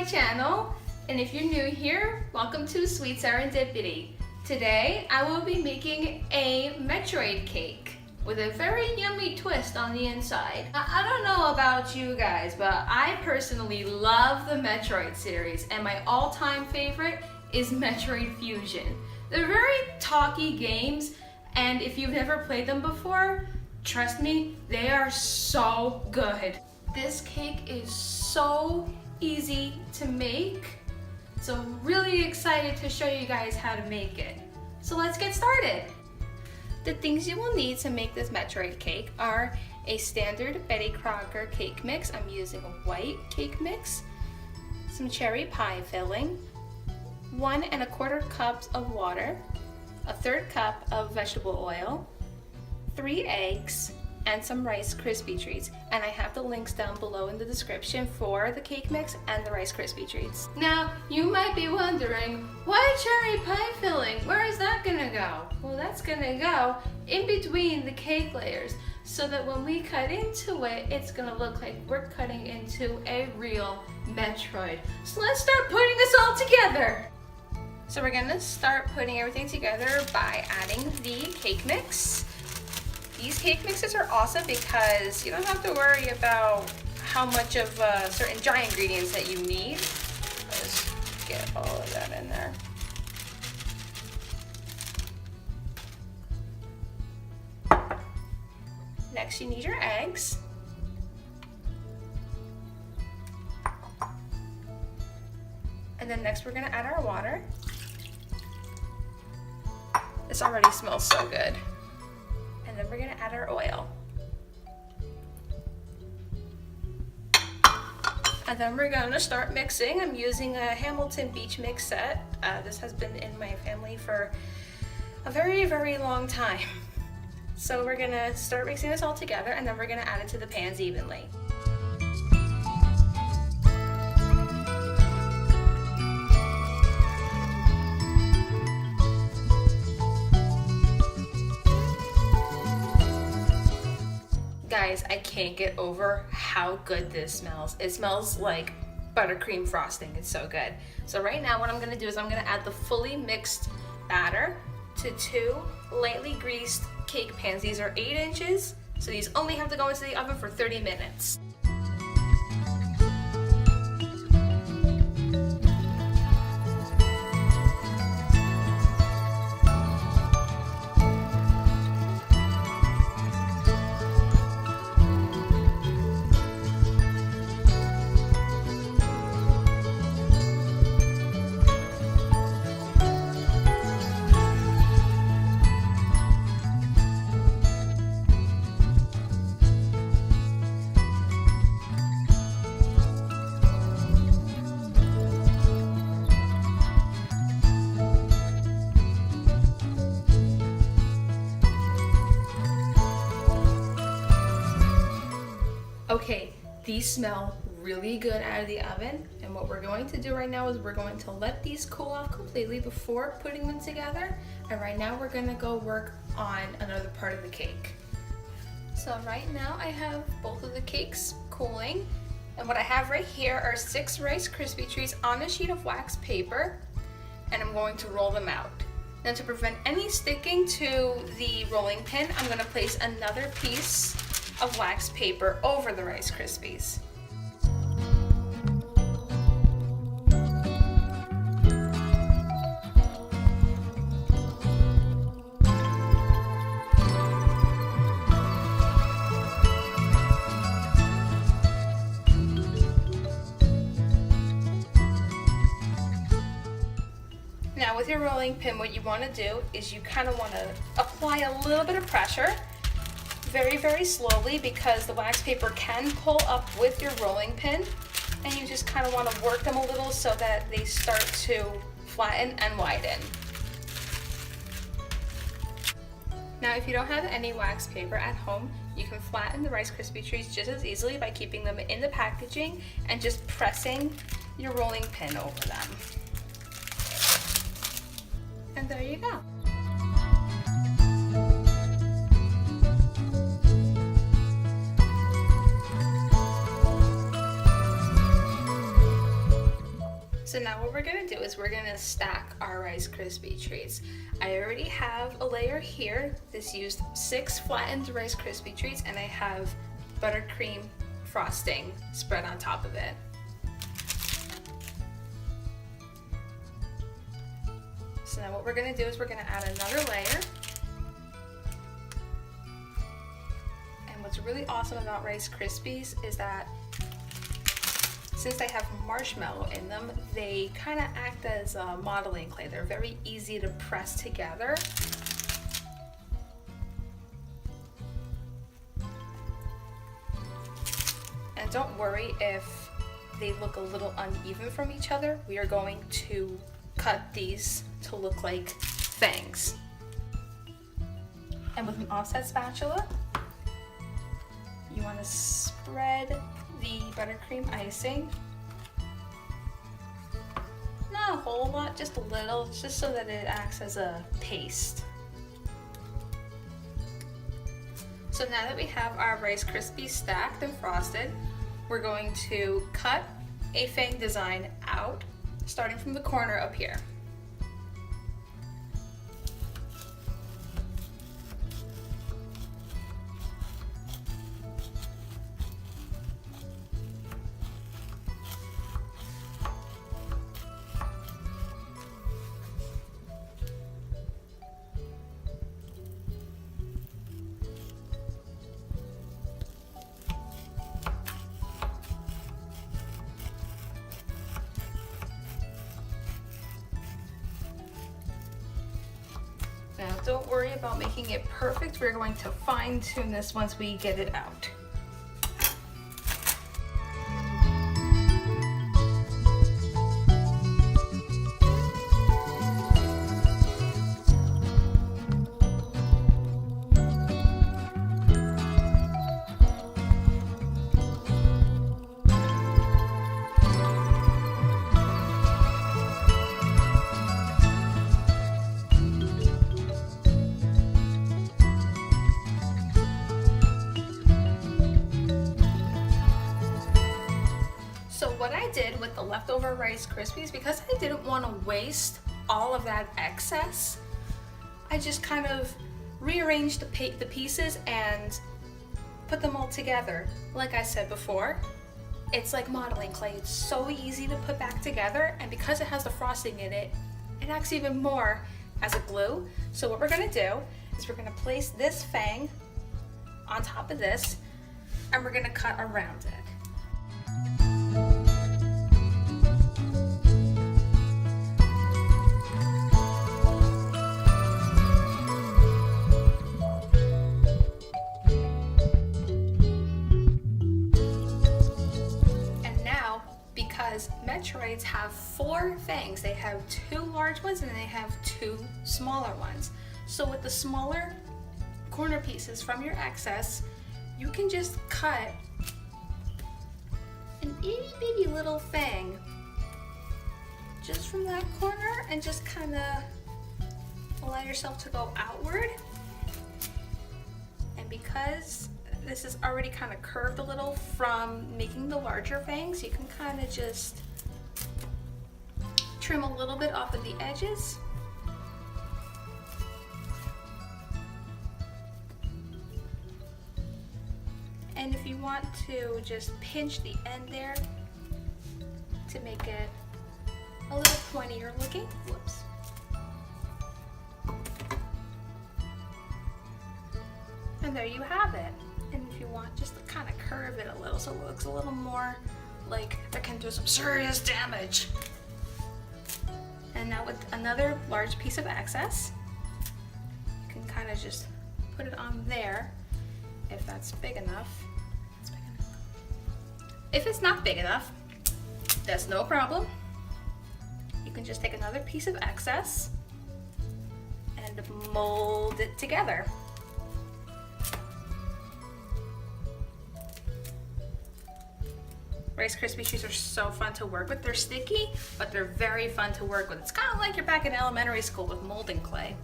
channel, and if you're new here, welcome to Sweet Serendipity. Today I will be making a Metroid cake with a very yummy twist on the inside. I don't know about you guys, but I personally love the Metroid series, and my all-time favorite is Metroid Fusion. They're very talky games, and if you've never played them before, trust me, they are so good. This cake is so easy to make, so I'm really excited to show you guys how to make it. So let's get started. The things you will need to make this Metroid cake are a standard Betty Crocker cake mix. I'm using a white cake mix, some cherry pie filling, 1 1/4 cups of water, a 1/3 cup of vegetable oil, 3 eggs, and some Rice Krispie treats. And I have the links down below in the description for the cake mix and the Rice Krispie treats. Now, you might be wondering, why cherry pie filling? Where is that gonna go? Well, that's gonna go in between the cake layers so that when we cut into it, it's gonna look like we're cutting into a real Metroid. So let's start putting this all together. So we're gonna start putting everything together by adding the cake mix. These cake mixes are awesome because you don't have to worry about how much of certain dry ingredients that you need. Let's get all of that in there. Next, you need your eggs. And then next we're gonna add our water. This already smells so good. And then we're gonna add our oil. And then we're gonna start mixing. I'm using a Hamilton Beach mix set. This has been in my family for a very, very long time. So we're gonna start mixing this all together, and then we're gonna add it to the pans evenly. Guys, I can't get over how good this smells. It smells like buttercream frosting. It's so good. So right now what I'm gonna do is I'm gonna add the fully mixed batter to 2 lightly greased cake pans. These are 8 inches, so these only have to go into the oven for 30 minutes. Okay, these smell really good out of the oven, and what we're going to do right now is we're going to let these cool off completely before putting them together. And right now we're gonna go work on another part of the cake. So right now I have both of the cakes cooling, and what I have right here are 6 Rice Krispie treats on a sheet of wax paper, and I'm going to roll them out. Now, to prevent any sticking to the rolling pin, I'm gonna place another piece of wax paper over the Rice Krispies. Now with your rolling pin, what you want to do is you kind of want to apply a little bit of pressure very, very slowly, because the wax paper can pull up with your rolling pin, and you just kind of want to work them a little so that they start to flatten and widen. Now, if you don't have any wax paper at home, you can flatten the Rice Krispie treats just as easily by keeping them in the packaging and just pressing your rolling pin over them. And there you go. So now what we're gonna do is we're gonna stack our Rice Krispie treats. I already have a layer here. This used 6 flattened Rice Krispie treats, and I have buttercream frosting spread on top of it. So now what we're gonna do is we're gonna add another layer. And what's really awesome about Rice Krispies is that since they have marshmallow in them, they kind of act as modeling clay. They're very easy to press together. And don't worry if they look a little uneven from each other. We are going to cut these to look like fangs. And with an offset spatula, you want to spread the buttercream icing. Not a whole lot, just a little, just so that it acts as a paste. So now that we have our Rice Krispies stacked and frosted, we're going to cut a fang design out, starting from the corner up here. Now don't worry about making it perfect. We're going to fine tune this once we get it out. So what I did with the leftover Rice Krispies, because I didn't want to waste all of that excess, I just kind of rearranged the pieces and put them all together. Like I said before, it's like modeling clay. It's so easy to put back together, and because it has the frosting in it, it acts even more as a glue. So what we're gonna do is we're gonna place this fang on top of this, and we're gonna cut around it. Metroids have 4 fangs. They have 2 large ones and they have 2 smaller ones. So with the smaller corner pieces from your excess, you can just cut an itty bitty little fang just from that corner and just kind of allow yourself to go outward. And because this is already kind of curved a little from making the larger fangs, you can kind of just trim a little bit off of the edges. And if you want to just pinch the end there to make it a little pointier looking, whoops. And there you have it. And if you want, just to kind of curve it a little so it looks a little more like it can do some serious damage. And now with another large piece of excess, you can kind of just put it on there if that's big enough. If it's not big enough, that's no problem. You can just take another piece of excess and mold it together. Rice Krispie treats are so fun to work with. They're sticky, but they're very fun to work with. It's kind of like you're back in elementary school with molding clay.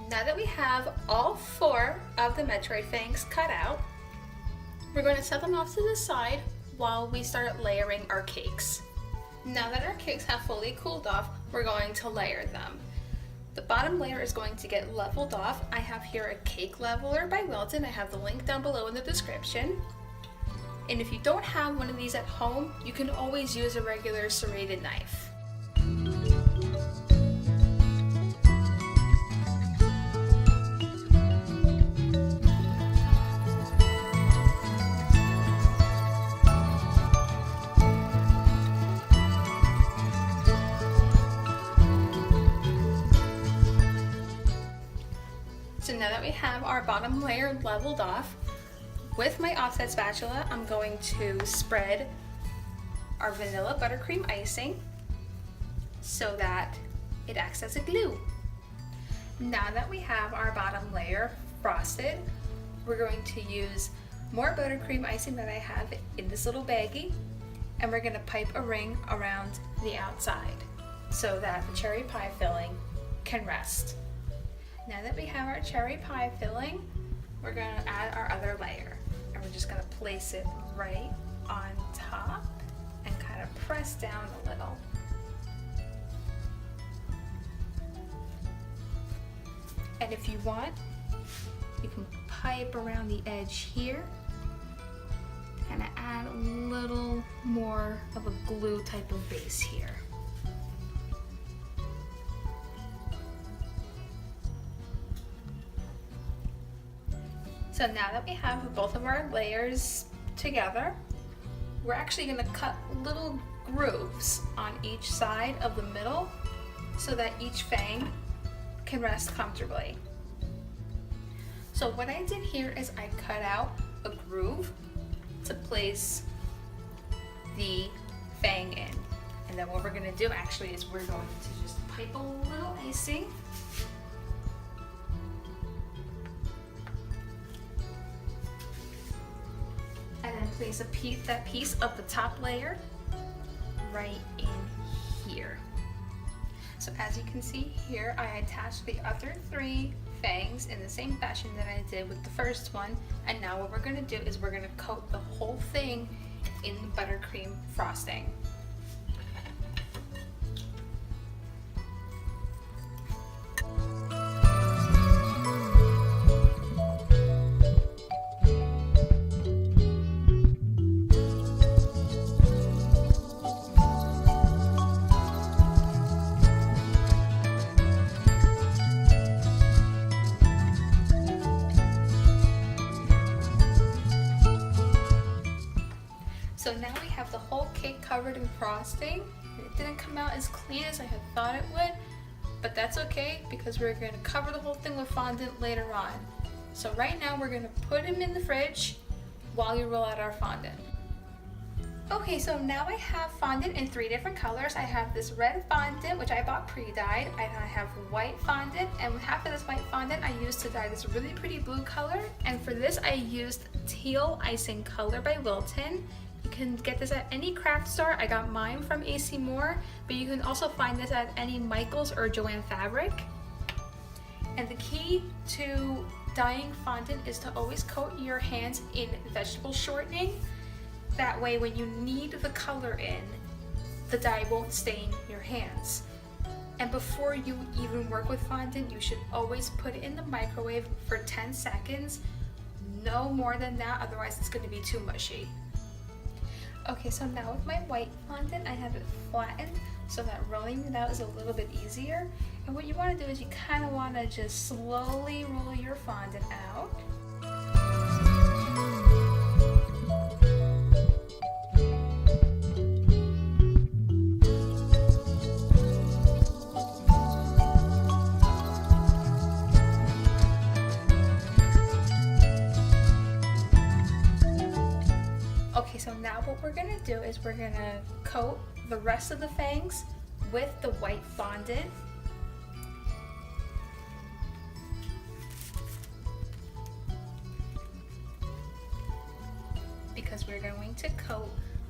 Now that we have have all 4 of the Metroid fangs cut out. We're going to set them off to the side while we start layering our cakes. Now that our cakes have fully cooled off, we're going to layer them. The bottom layer is going to get leveled off. I have here a cake leveler by Wilton. I have the link down below in the description. And if you don't have one of these at home, you can always use a regular serrated knife. So now that we have our bottom layer leveled off, with my offset spatula, I'm going to spread our vanilla buttercream icing so that it acts as a glue. Now that we have our bottom layer frosted, we're going to use more buttercream icing that I have in this little baggie, and we're going to pipe a ring around the outside so that the cherry pie filling can rest. Now that we have our cherry pie filling, we're going to add our other layer. And we're just going to place it right on top and kind of press down a little. And if you want, you can pipe around the edge here, kind of add a little more of a glue type of base here. So now that we have both of our layers together, we're actually going to cut little grooves on each side of the middle so that each fang can rest comfortably. So what I did here is I cut out a groove to place the fang in. And then what we're going to do actually is we're going to just pipe a little icing . And then place that piece of the top layer right in here. So as you can see here, I attached the other 3 fangs in the same fashion that I did with the first one. And now what we're going to do is we're going to coat the whole thing in buttercream frosting. So now we have the whole cake covered in frosting. It didn't come out as clean as I had thought it would, but that's okay because we're going to cover the whole thing with fondant later on. So right now we're going to put them in the fridge while you roll out our fondant. Okay, so now I have fondant in 3 different colors. I have this red fondant, which I bought pre-dyed, and I have white fondant, and half of this white fondant I used to dye this really pretty blue color, and for this I used teal icing color by Wilton. You can get this at any craft store. I got mine from AC Moore, but you can also find this at any Michaels or Joann Fabric. And the key to dyeing fondant is to always coat your hands in vegetable shortening. That way when you need the color in, the dye won't stain your hands. And before you even work with fondant, you should always put it in the microwave for 10 seconds. No more than that, otherwise it's going to be too mushy. Okay, so now with my white fondant, I have it flattened so that rolling it out is a little bit easier. And what you want to do is you kind of want to just slowly roll your fondant out. Okay, so now what we're going to do is we're going to coat the rest of the fangs with the white fondant. Because we're going to coat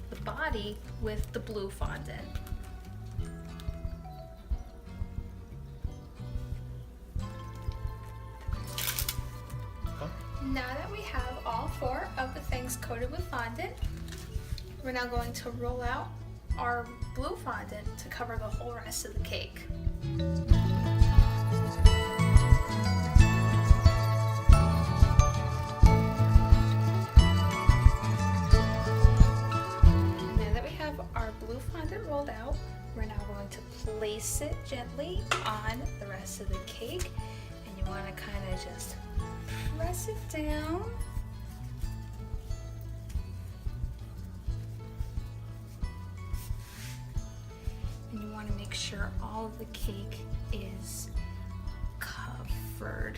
the body with the blue fondant. Now that we have all 4 of the fangs coated with fondant, we're now going to roll out our blue fondant to cover the whole rest of the cake. Rolled out, we're now going to place it gently on the rest of the cake, and you want to kind of just press it down. And you want to make sure all of the cake is covered.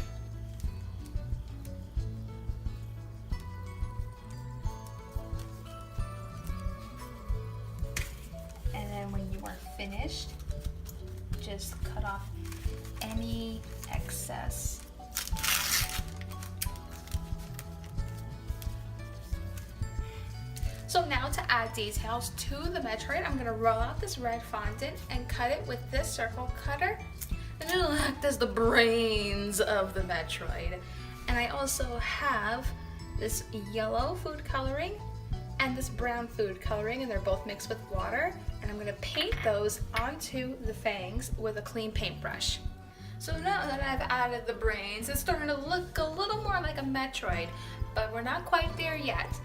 When you are finished, just cut off any excess. So now to add details to the Metroid, I'm going to roll out this red fondant and cut it with this circle cutter. And it'll act as the brains of the Metroid. And I also have this yellow food coloring and this brown food coloring, and they're both mixed with water, and I'm going to paint those onto the fangs with a clean paintbrush. So now that I've added the brains, it's starting to look a little more like a Metroid, but we're not quite there yet.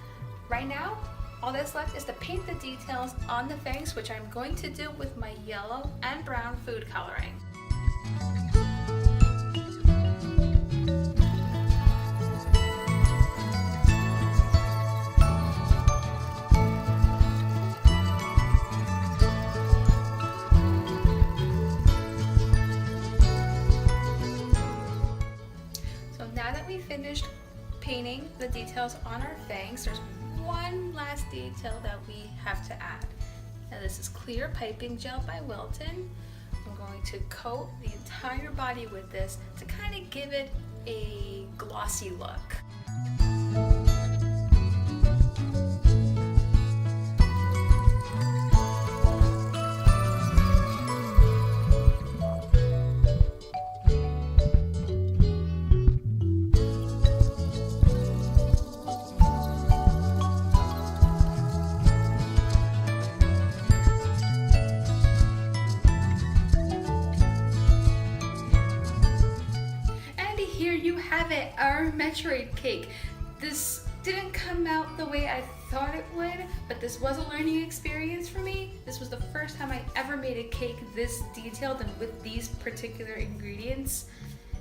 Right now, all that's left is to paint the details on the fangs, which I'm going to do with my yellow and brown food coloring. Finished painting the details on our fangs, there's one last detail that we have to add. Now this is clear piping gel by Wilton. I'm going to coat the entire body with this to kind of give it a glossy look. Have it, our Metroid cake. This didn't come out the way I thought it would, but this was a learning experience for me. This was the first time I ever made a cake this detailed and with these particular ingredients.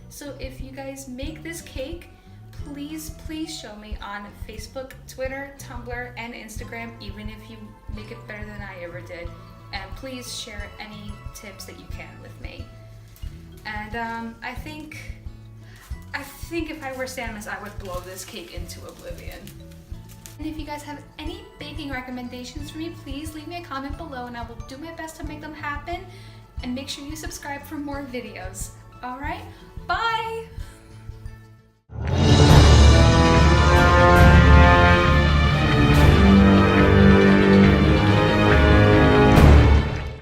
So if you guys make this cake, please show me on Facebook, Twitter, Tumblr, and Instagram, even if you make it better than I ever did. And please share any tips that you can with me. And I think if I were Samus, I would blow this cake into oblivion. And if you guys have any baking recommendations for me, please leave me a comment below and I will do my best to make them happen. And make sure you subscribe for more videos. Alright, bye!